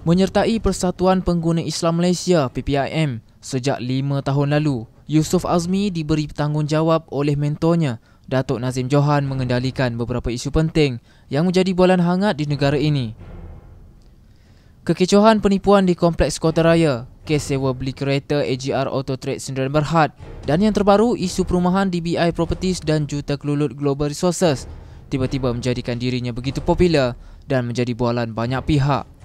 Menyertai Persatuan Pengguna Islam Malaysia (PPIM) sejak 5 tahun lalu, Yusof Azmi diberi tanggungjawab oleh mentornya, Datuk Nazim Johan, mengendalikan beberapa isu penting yang menjadi bualan hangat di negara ini. Kekecohan penipuan di Kompleks Kota Raya, kes sewa beli kereta AGR Auto Trade Sdn Bhd, dan yang terbaru isu perumahan di BI Properties dan Juta Kelulut Global Resources tiba-tiba menjadikan dirinya begitu popular dan menjadi bualan banyak pihak.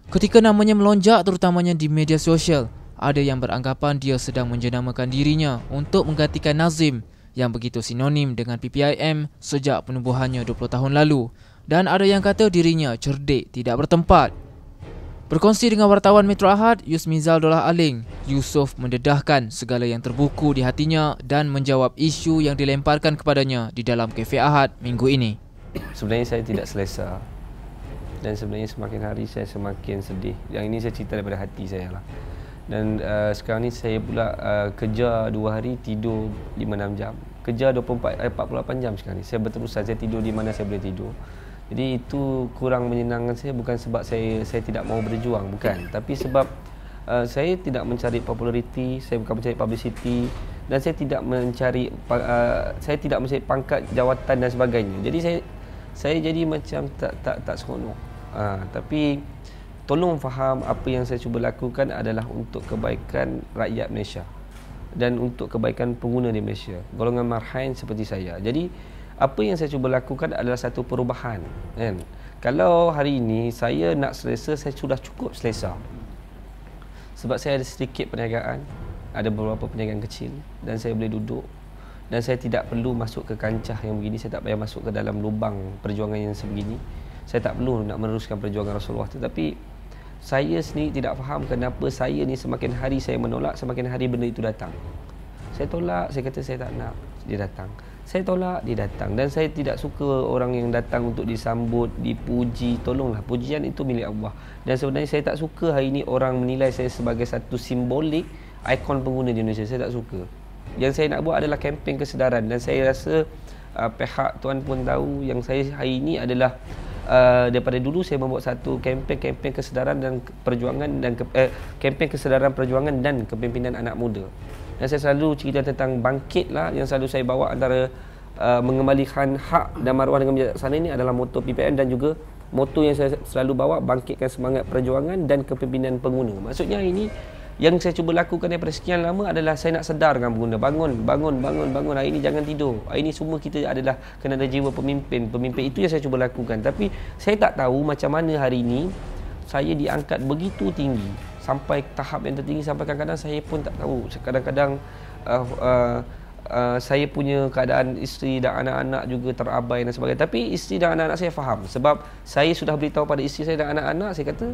Ketika namanya melonjak terutamanya di media sosial, ada yang beranggapan dia sedang menjenamakan dirinya untuk menggantikan Nazim yang begitu sinonim dengan PPIM sejak penubuhannya 20 tahun lalu, dan ada yang kata dirinya cerdik tidak bertempat. Berkongsi dengan wartawan Metro Ahad, Yusmizal Dollah Aling, Yusof mendedahkan segala yang terbuku di hatinya dan menjawab isu yang dilemparkan kepadanya di dalam Cafe Ahad minggu ini. Sebenarnya saya tidak selesa. Dan sebenarnya semakin hari saya semakin sedih. Yang ini saya cerita daripada hati saya lah. Dan sekarang ni saya pula kerja 2 hari, tidur 5-6 jam. Kerja 48 jam sekarang ni. Saya berterusan, saya tidur di mana saya boleh tidur. Jadi itu kurang menyenangkan saya, bukan sebab saya tidak mau berjuang, bukan. Tapi sebab saya tidak mencari populariti, saya bukan mencari publicity, dan saya tidak mencari pangkat jawatan dan sebagainya. Jadi saya jadi macam tak seronok. Tapi tolong faham apa yang saya cuba lakukan adalah untuk kebaikan rakyat Malaysia dan untuk kebaikan pengguna di Malaysia, golongan marhain seperti saya. Jadi apa yang saya cuba lakukan adalah satu perubahan, kan? Kalau hari ini saya nak selesa, saya sudah cukup selesa. Sebab saya ada sedikit perniagaan, ada beberapa perniagaan kecil, dan saya boleh duduk, dan saya tidak perlu masuk ke kancah yang begini. Saya tak payah masuk ke dalam lubang perjuangan yang sebegini. Saya tak perlu nak meneruskan perjuangan Rasulullah. Tetapi saya sendiri tidak faham kenapa saya ni semakin hari saya menolak, semakin hari benda itu datang. Saya tolak, saya kata saya tak nak, dia datang. Saya tolak, dia datang. Dan saya tidak suka orang yang datang untuk disambut, dipuji. Tolonglah, pujian itu milik Allah. Dan sebenarnya saya tak suka hari ini orang menilai saya sebagai satu simbolik ikon pengguna di Indonesia. Saya tak suka. Yang saya nak buat adalah kempen kesedaran. Dan saya rasa pihak tuan pun tahu yang saya hari ini adalah daripada dulu saya membuat satu kempen kesedaran dan perjuangan dan kempen kesedaran perjuangan dan kepimpinan anak muda. Dan saya selalu cerita tentang bangkitlah, yang selalu saya bawa antara mengembalikan hak dan maruah dengan bijaksana ini adalah moto PPM, dan juga moto yang saya selalu bawa, bangkitkan semangat perjuangan dan kepimpinan pengguna. Maksudnya ini yang saya cuba lakukan daripada sekian lama adalah saya nak sedarkan pengguna. Bangun. Hari ini jangan tidur. Hari ini semua kita adalah kena ada jiwa pemimpin. Pemimpin itu yang saya cuba lakukan. Tapi saya tak tahu macam mana hari ini saya diangkat begitu tinggi sampai tahap yang tertinggi, sampai kadang-kadang saya pun tak tahu. Kadang-kadang saya punya keadaan isteri dan anak-anak juga terabai dan sebagainya. Tapi isteri dan anak-anak saya faham, sebab saya sudah beritahu pada isteri saya dan anak-anak, saya kata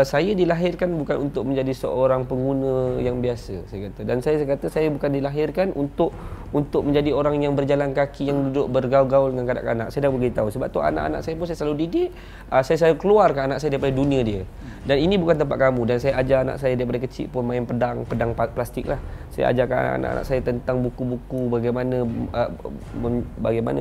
saya dilahirkan bukan untuk menjadi seorang pengguna yang biasa, saya kata. Dan saya kata saya bukan dilahirkan untuk menjadi orang yang berjalan kaki, yang duduk bergaul-gaul dengan kanak-kanak. Saya dah beritahu. Sebab tu anak-anak saya pun saya selalu didik, saya selalu keluarkan anak saya daripada dunia dia. Dan ini bukan tempat kamu. Dan saya ajar anak saya daripada kecil pun main pedang plastik lah. Saya ajarkan anak-anak saya tentang buku-buku, bagaimana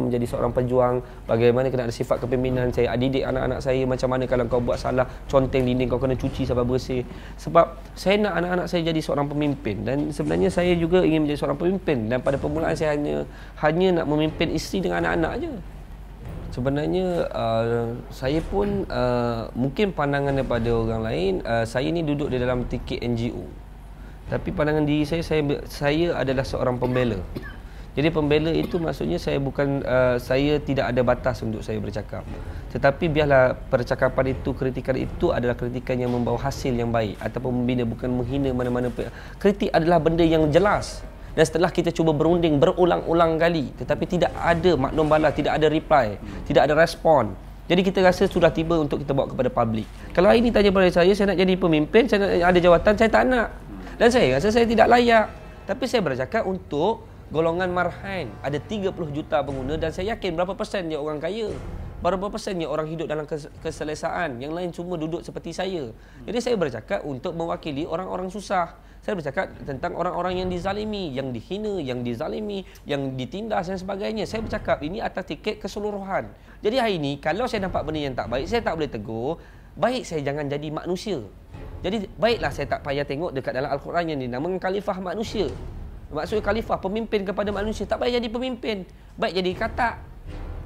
menjadi seorang pejuang, bagaimana kena ada sifat kepimpinan. Saya didik anak-anak saya macam mana kalau kau buat salah, conteng dinding, kau kena cuci sampai bersih. Sebab saya nak anak-anak saya jadi seorang pemimpin, dan sebenarnya saya juga ingin menjadi seorang pemimpin. Dan pada permulaan saya hanya nak memimpin isteri dengan anak-anak je. Sebenarnya saya pun mungkin pandangan daripada orang lain, saya ni duduk di dalam tiket NGO. Tapi pandangan diri saya adalah seorang pembela. Jadi pembela itu maksudnya saya tidak ada batas untuk saya bercakap. Tetapi biarlah percakapan itu, kritikan itu adalah kritikan yang membawa hasil yang baik ataupun membina, bukan menghina mana-mana. Kritik adalah benda yang jelas. Dan setelah kita cuba berunding berulang-ulang kali, tetapi tidak ada maklum bala, tidak ada reply, tidak ada respon. Jadi kita rasa sudah tiba untuk kita bawa kepada publik. Kalau hari ini tanya pada saya nak jadi pemimpin, saya nak ada jawatan, saya tak nak. Dan saya rasa saya tidak layak. Tapi saya bercakap untuk golongan marhain. Ada 30 juta pengguna, dan saya yakin berapa persen dia orang kaya, berapa persennya orang hidup dalam keselesaan, yang lain cuma duduk seperti saya. Jadi saya bercakap untuk mewakili orang-orang susah. Saya bercakap tentang orang-orang yang dizalimi, yang dihina, yang dizalimi, yang ditindas dan sebagainya. Saya bercakap ini atas tiket keseluruhan. Jadi hari ini kalau saya nampak benda yang tak baik, saya tak boleh tegur. baik saya jangan jadi manusia. Jadi baiklah saya tak payah tengok dekat dalam Al-Quran yang dinamakan khalifah manusia. Maksudnya khalifah, pemimpin kepada manusia. Tak payah jadi pemimpin. Baik jadi katak.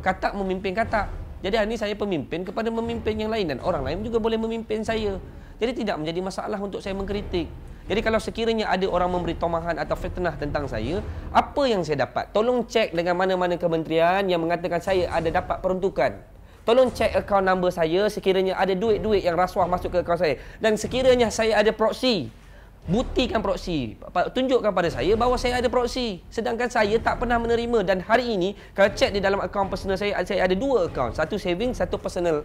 Katak memimpin katak. Jadi hari ini saya pemimpin kepada memimpin yang lain. Dan orang lain juga boleh memimpin saya. Jadi tidak menjadi masalah untuk saya mengkritik. Jadi kalau sekiranya ada orang memberi tomahan atau fitnah tentang saya, apa yang saya dapat? Tolong cek dengan mana-mana kementerian yang mengatakan saya ada dapat peruntukan. Tolong cek akaun number saya sekiranya ada duit-duit yang rasuah masuk ke akaun saya. Dan sekiranya saya ada proksi, buktikan proksi. Tunjukkan pada saya bahawa saya ada proksi. Sedangkan saya tak pernah menerima. Dan hari ini, kalau cek di dalam akaun personal saya ada 2 akaun. Satu saving, satu personal.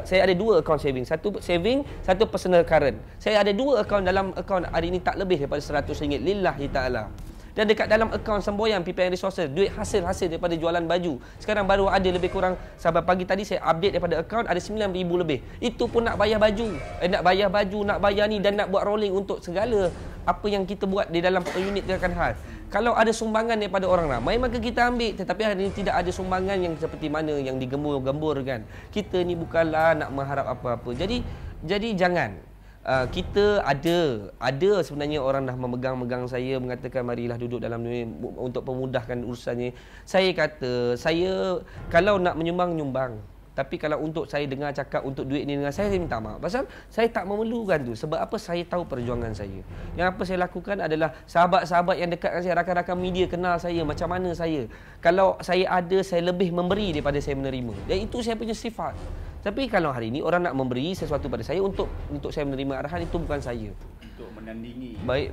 Saya ada 2 akaun saving. Satu saving, satu personal current. Saya ada 2 akaun. Dalam akaun hari ini tak lebih daripada RM100. Lillahi ta'ala. Dan dekat dalam akaun semboyan PPN Resources, duit hasil daripada jualan baju. Sekarang baru ada lebih kurang, sampai pagi tadi saya update daripada akaun, ada 9,000 lebih. Itu pun nak bayar baju. Nak bayar baju, nak bayar ni dan nak buat rolling untuk segala apa yang kita buat di dalam unit tindakan khas. Kalau ada sumbangan daripada orang ramai, maka kita ambil. Tetapi hari ini tidak ada sumbangan yang seperti mana yang digembur-gemburkan. Kita ni bukanlah nak mengharap apa-apa. Jadi jangan. Kita ada sebenarnya orang dah memegang saya, mengatakan marilah duduk dalam ni untuk memudahkan urusannya. Saya kata, saya kalau nak nyumbang. Tapi kalau untuk saya dengar cakap untuk duit ni dengan saya minta maaf. Pasal saya tak memerlukan tu. Sebab apa? Saya tahu perjuangan saya. Yang apa saya lakukan adalah sahabat-sahabat yang dekat dengan saya, rakan-rakan media kenal saya macam mana saya. Kalau saya ada, saya lebih memberi daripada saya menerima. Dan itu saya punya sifat. Tapi kalau hari ini orang nak memberi sesuatu pada saya untuk saya menerima arahan, itu bukan saya. Untuk menandingi. Baik,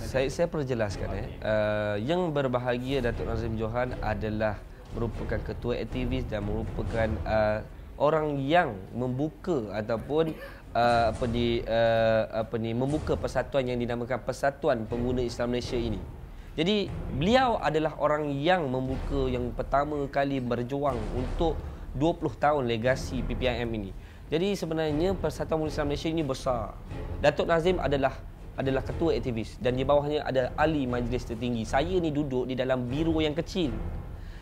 saya perjelaskan. Yang berbahagia Datuk Nazim Johan adalah merupakan ketua aktivis dan merupakan orang yang membuka ataupun membuka persatuan yang dinamakan Persatuan Pengguna Islam Malaysia ini. Jadi beliau adalah orang yang membuka, yang pertama kali berjuang untuk 20 tahun legasi PPIM ini. Jadi sebenarnya Persatuan Pengguna Islam Malaysia ini besar. Datuk Nazim adalah ketua aktivis dan di bawahnya ada ahli majlis tertinggi. Saya ni duduk di dalam biro yang kecil.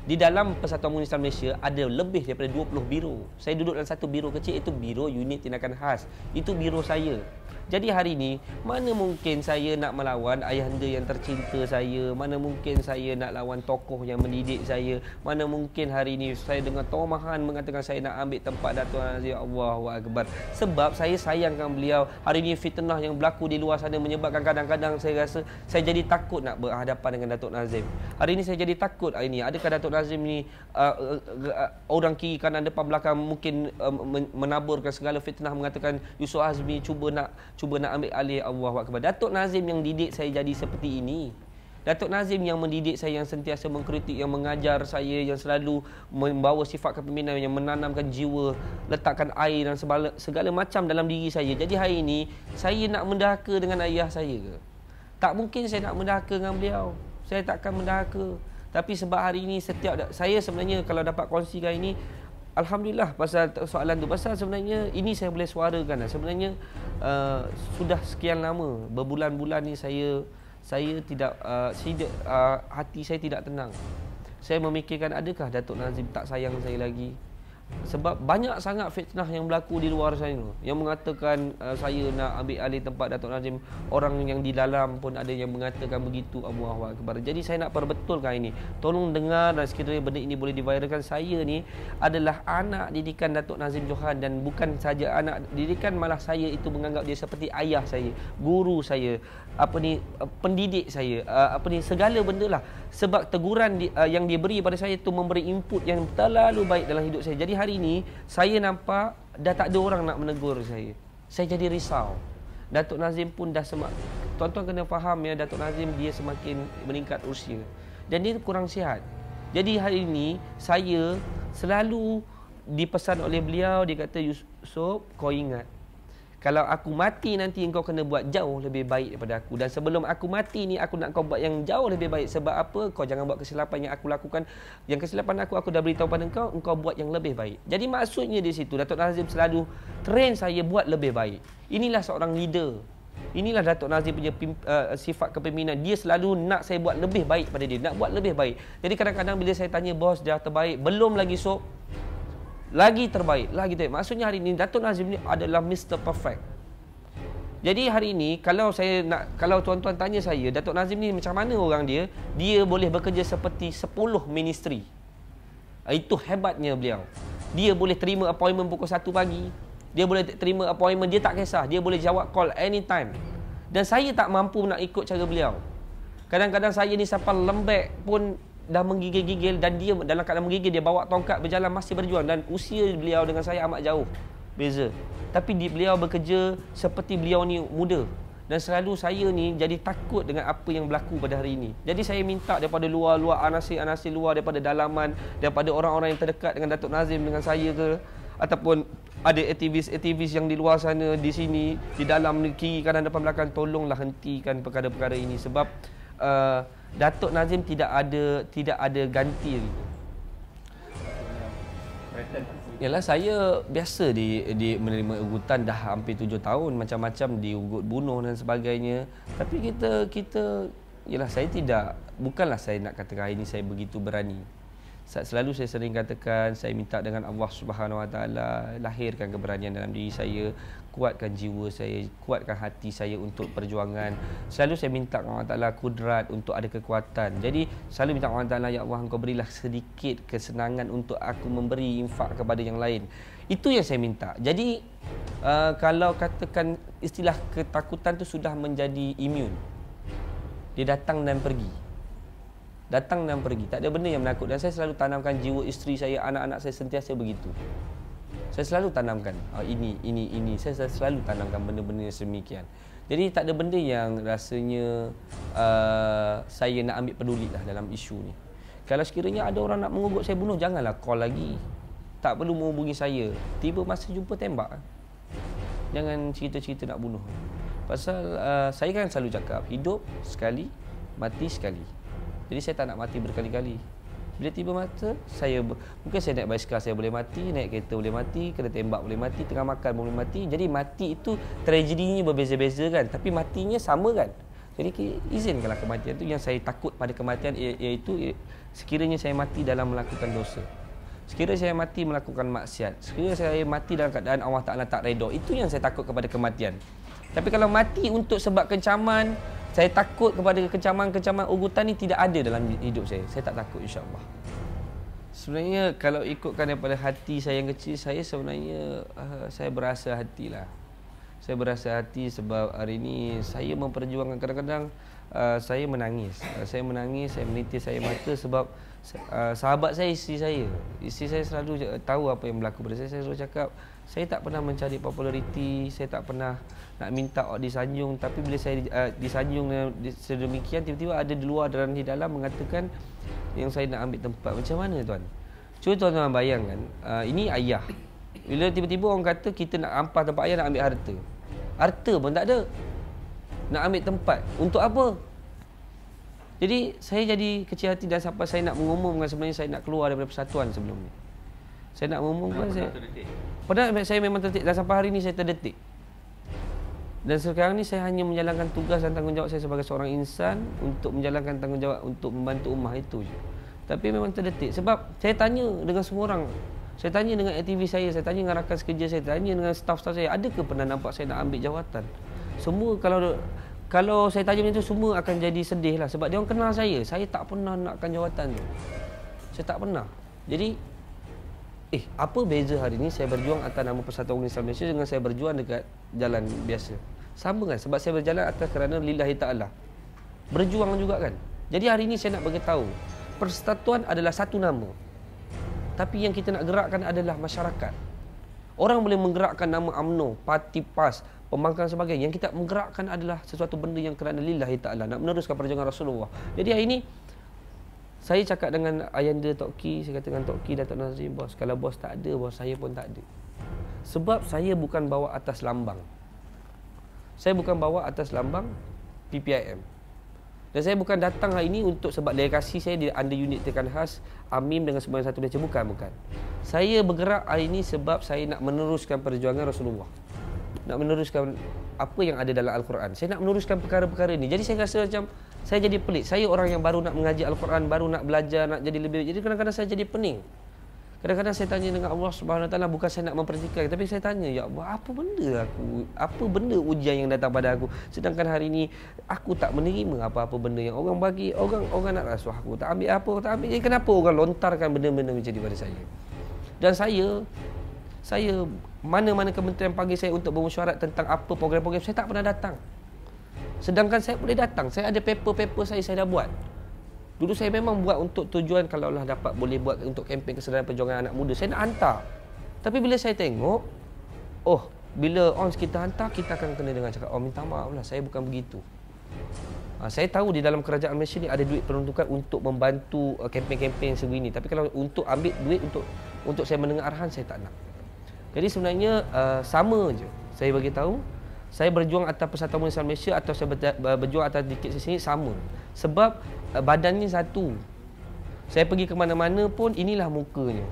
Di dalam Persatuan Pengguna Islam Malaysia ada lebih daripada 20 biro. Saya duduk dalam satu biro kecil, itu biro unit tindakan khas. Itu biro saya. Jadi hari ini, mana mungkin saya nak melawan ayahanda yang tercinta saya, mana mungkin saya nak lawan tokoh yang mendidik saya, mana mungkin hari ini saya dengan tomahan mengatakan saya nak ambil tempat Datuk Nazim. Allahu Akbar. Sebab saya sayangkan beliau. Hari ini fitnah yang berlaku di luar sana menyebabkan kadang-kadang saya rasa saya jadi takut nak berhadapan dengan Datuk Nazim. Hari ini saya jadi takut hari ini. Adakah Datuk Nazim ni orang kiri kanan depan belakang mungkin menaburkan segala fitnah, mengatakan Yusof Azmi cuba nak ambil alih. Allahu Akbar. Datuk Nazim yang didik saya jadi seperti ini. Datuk Nazim yang mendidik saya, yang sentiasa mengkritik, yang mengajar saya, yang selalu membawa sifat kepimpinan, yang menanamkan jiwa, letakkan air dan segala macam dalam diri saya. Jadi hari ini saya nak mendahaka dengan ayah saya ke? Tak mungkin saya nak mendahaka dengan beliau. Saya takkan mendahaka. Tapi sebab hari ini saya sebenarnya kalau dapat kongsikan ini, alhamdulillah pasal soalan tu. Pasal sebenarnya ini saya boleh suarakan. Sebenarnya sudah sekian lama, berbulan-bulan ni saya tidak hati saya tidak tenang. Saya memikirkan adakah Datuk Nazim tak sayang saya lagi. Sebab banyak sangat fitnah yang berlaku di luar sana yang mengatakan saya nak ambil alih tempat Datuk Nazim. Orang yang di dalam pun ada yang mengatakan begitu. Allahu Akbar. Jadi saya nak perbetulkan ini. Tolong dengar, dan sekiranya benda ini boleh diviralkan. Saya ni adalah anak didikan Datuk Nazim Johan, dan bukan saja anak didikan, malah saya itu menganggap dia seperti ayah saya, guru saya, pendidik saya, segala benda lah. Sebab teguran yang dia beri pada saya itu memberi input yang terlalu baik dalam hidup saya. Jadi hari ini saya nampak dah tak ada orang nak menegur saya. Saya jadi risau. Datuk Nazim pun dah tuan-tuan kena faham ya, Datuk Nazim dia semakin meningkat usia dan dia kurang sihat. Jadi hari ini saya selalu dipesan oleh beliau, dia kata, Yusof, kau ingat, kalau aku mati nanti engkau kena buat jauh lebih baik daripada aku. Dan sebelum aku mati ni, aku nak kau buat yang jauh lebih baik. Sebab apa? Kau jangan buat kesilapan yang aku lakukan. Yang kesilapan aku dah beritahu pada engkau buat yang lebih baik. Jadi maksudnya di situ Datuk Nazim selalu train saya buat lebih baik. Inilah seorang leader. Inilah Datuk Nazim punya sifat kepimpinan. Dia selalu nak saya buat lebih baik pada dia, nak buat lebih baik. Jadi kadang-kadang bila saya tanya, bos dah terbaik, belum lagi Sob. lagi terbaik, lagi terbaik. Maksudnya hari ini Datuk Nazim ni adalah Mr. Perfect. Jadi hari ini kalau tuan-tuan tanya saya, Datuk Nazim ni macam mana orang dia? Dia boleh bekerja seperti 10 ministry. Itu hebatnya beliau. Dia boleh terima appointment pukul 1 pagi. Dia boleh terima appointment, dia tak kisah. Dia boleh jawab call anytime. Dan saya tak mampu nak ikut cara beliau. Kadang-kadang saya ni sampai lembek pun dah menggigil-gigil, dan dia dalam keadaan menggigil, dia bawa tongkat berjalan masih berjuang. Dan usia beliau dengan saya amat jauh beza. Tapi beliau bekerja seperti beliau ni muda. Dan selalu saya ni jadi takut dengan apa yang berlaku pada hari ini. Jadi saya minta daripada luar, anasir-anasir luar, daripada dalaman, daripada orang-orang yang terdekat dengan Datuk Nazim, dengan saya ke, ataupun ada aktivis-aktivis yang di luar sana, di sini, di dalam, kiri, kanan, depan, belakang, tolonglah hentikan perkara-perkara ini. Sebab Datuk Nazim tidak ada ganti. Yalah, saya biasa di menerima ugutan dah hampir 7 tahun, macam-macam diugut bunuh dan sebagainya. Tapi kita yalah, saya tidak, bukanlah saya nak katakan hari ini saya begitu berani. Selalu saya sering katakan, saya minta dengan Allah Subhanahu Wa Taala lahirkan keberanian dalam diri saya, kuatkan jiwa saya, kuatkan hati saya untuk perjuangan. Selalu saya minta dengan Allah Taala kudrat untuk ada kekuatan. Jadi selalu minta Allah Taala, ya Allah, Engkau berilah sedikit kesenangan untuk aku memberi infak kepada yang lain. Itu yang saya minta. Jadi kalau katakan istilah ketakutan tu sudah menjadi imun. Dia datang dan pergi. Datang dan pergi, tak ada benda yang menakut. Dan saya selalu tanamkan jiwa isteri saya, anak-anak saya sentiasa begitu. Saya selalu tanamkan ini. Saya selalu tanamkan benda-benda yang sedemikian. Jadi tak ada benda yang rasanya saya nak ambil peduli lah dalam isu ni. Kalau sekiranya ada orang nak mengugut saya bunuh, janganlah call lagi. Tak perlu menghubungi saya. Tiba masa jumpa, tembak. Jangan cerita-cerita nak bunuh. Pasal saya kan selalu cakap, hidup sekali, mati sekali. Jadi saya tak nak mati berkali-kali. Bila tiba mata, mungkin saya naik basikal saya boleh mati, naik kereta boleh mati, kena tembak boleh mati, tengah makan boleh mati. Jadi mati itu tragedinya berbeza-beza kan, tapi matinya sama kan. Jadi izinkanlah kematian itu. Yang saya takut pada kematian iaitu sekiranya saya mati dalam melakukan dosa. Sekiranya saya mati melakukan maksiat. Sekiranya saya mati dalam keadaan Allah Ta'ala tak redha. Itu yang saya takut kepada kematian. Tapi kalau mati untuk sebab kencaman, saya takut kepada kencaman-kencaman ugutan ni tidak ada dalam hidup saya. Saya tak takut, insya-Allah. Sebenarnya kalau ikutkan daripada hati saya yang kecil, saya sebenarnya saya berasa hatilah. Saya berasa hati sebab hari ini saya memperjuangkan. Kadang-kadang saya menangis. Saya menitis air mata sebab sahabat saya, isteri saya. Isteri saya selalu tahu apa yang berlaku pada saya. Saya selalu cakap, saya tak pernah mencari populariti, saya tak pernah nak minta disanjung. Tapi bila saya disanjung sedemikian, tiba-tiba ada di luar dan di dalam mengatakan yang saya nak ambil tempat. Macam mana tuan? Cuba tuan-tuan bayangkan, ini ayah. Bila tiba-tiba orang kata kita nak ampas tempat ayah, nak ambil harta. Harta pun tak ada. Nak ambil tempat. Untuk apa? Jadi saya jadi kecil hati dan sampai saya nak mengumumkan sebenarnya saya nak keluar daripada persatuan sebelum ni. Saya nak mengumumkan padahal saya memang terdetik dan sampai hari ni saya terdetik. Dan sekarang ni saya hanya menjalankan tugas dan tanggungjawab saya sebagai seorang insan untuk menjalankan tanggungjawab untuk membantu ummah itu je. Tapi memang terdetik sebab saya tanya dengan semua orang. Saya tanya dengan aktivis saya tanya dengan rakan sekerja saya, tanya dengan staf-staf saya, adakah pernah nampak saya nak ambil jawatan? Semua kalau saya tanya macam tu, semua akan jadi sedih lah. Sebab dia orang kenal saya tak pernah nakkan jawatan tu. Saya tak pernah. Jadi apa beza hari ni saya berjuang atas nama Persatuan Islam Malaysia dengan saya berjuang dekat jalan biasa? Sama kan? Sebab saya berjalan atas kerana lillahi ta'ala. Berjuang juga kan? Jadi hari ni saya nak bagi tahu, persatuan adalah satu nama. Tapi yang kita nak gerakkan adalah masyarakat. Orang boleh menggerakkan nama UMNO, Parti PAS, Pembangkang sebagainya. Yang kita menggerakkan adalah sesuatu benda yang kerana lillahi ta'ala, nak meneruskan perjuangan Rasulullah. Jadi hari ini saya cakap dengan Ayanda Tok Ki, saya kata dengan Tok Ki, Datuk Nazim, bos, kalau bos tak ada, bos saya pun tak ada. Sebab saya bukan bawa atas lambang. Saya bukan bawa atas lambang PPIM. Dan saya bukan datang hari ini untuk sebab delegasi saya di under unit tekan khas AMIM dengan semua satu Malaysia. Bukan. Saya bergerak hari ini sebab saya nak meneruskan perjuangan Rasulullah. Nak meneruskan apa yang ada dalam Al-Quran. Saya nak meneruskan perkara-perkara ini. Jadi saya rasa macam saya jadi pelik. Saya orang yang baru nak mengaji Al-Quran, baru nak belajar, nak jadi lebih. Jadi kadang-kadang saya jadi pening. Kadang-kadang saya tanya dengan Allah Subhanahu Wa Taala, bukan saya nak mempertikaikan, tapi saya tanya, ya Allah, apa benda ujian yang datang pada aku, sedangkan hari ini aku tak menerima apa-apa benda yang orang bagi. Orang nak rasuah aku, tak ambil apa, tak ambil. Jadi kenapa orang lontarkan benda-benda macam ni pada saya? Dan saya mana-mana kementerian panggil saya untuk bermesyuarat tentang apa program-program, saya tak pernah datang. Sedangkan saya boleh datang. Saya ada paper-paper saya dah buat. Dulu saya memang buat untuk tujuan kalaulah dapat boleh buat untuk kempen kesedaran perjuangan anak muda, saya nak hantar. Tapi bila saya tengok, bila ONS kita hantar, kita akan kena dengan cakap, minta maaf lah, saya bukan begitu. Saya tahu di dalam kerajaan Malaysia ni ada duit peruntukan untuk membantu kempen-kempen sebegini. Tapi kalau untuk ambil duit untuk saya mendengar arahan, saya tak nak. Jadi sebenarnya sama je. Saya bagi tahu, saya berjuang atas Persatuan Islam Malaysia atau saya berjuang atas dikit sini sama. Sebab badannya satu. Saya pergi ke mana-mana pun inilah mukanya.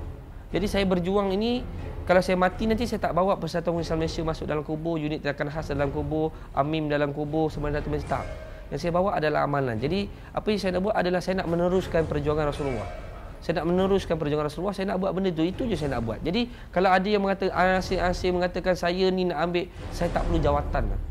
Jadi saya berjuang ini, kalau saya mati nanti saya tak bawa Persatuan Islam Malaysia masuk dalam kubur, unit tindakan khas dalam kubur, AMIM dalam kubur, Sembilan Datuk Menteri, tak. Yang saya bawa adalah amalan. Jadi apa yang saya nak buat adalah saya nak meneruskan perjuangan Rasulullah. Saya nak meneruskan perjuangan Rasulullah, saya nak buat benda itu je saya nak buat. Jadi kalau ada yang mengatakan, asyik mengatakan saya ni nak ambil, saya tak perlu jawatan lah.